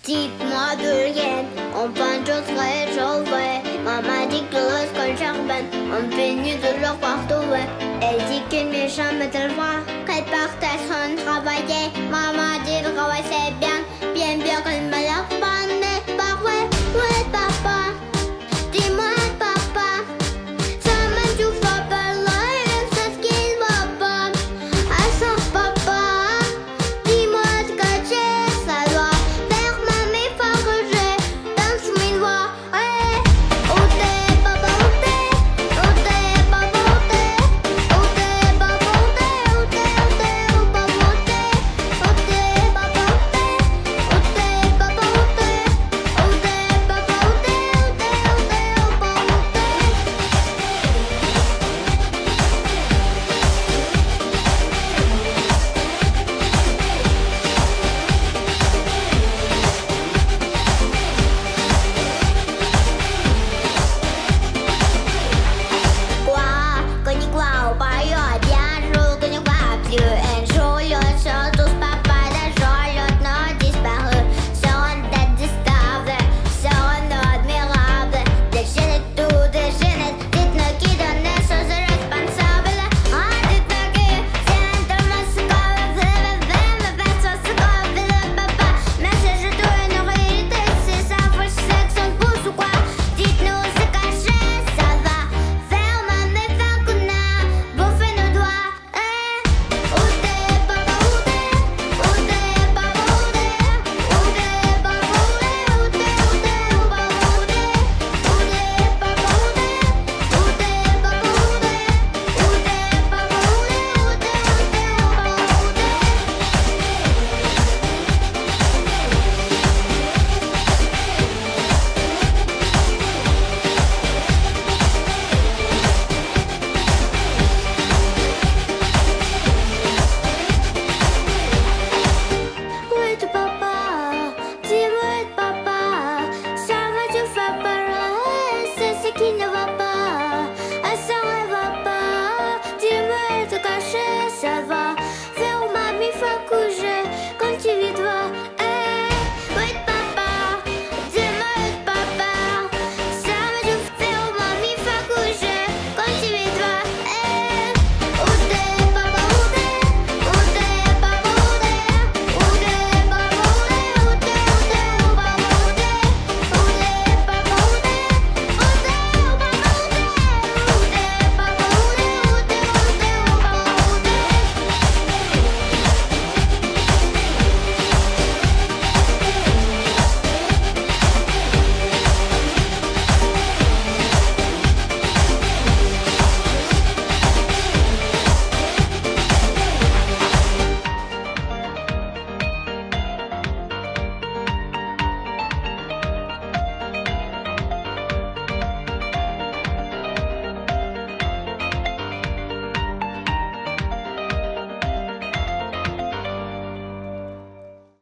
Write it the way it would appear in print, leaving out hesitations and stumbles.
Dites-moi de rien, on pense je serai sauvé. Maman dit que lorsqu'on charbonne, on finit toujours par trouver. Elle dit qu'une méchante me froid, qu'elle partait sans travailler. Maman dit le travail c'est bien, bien que le malheur.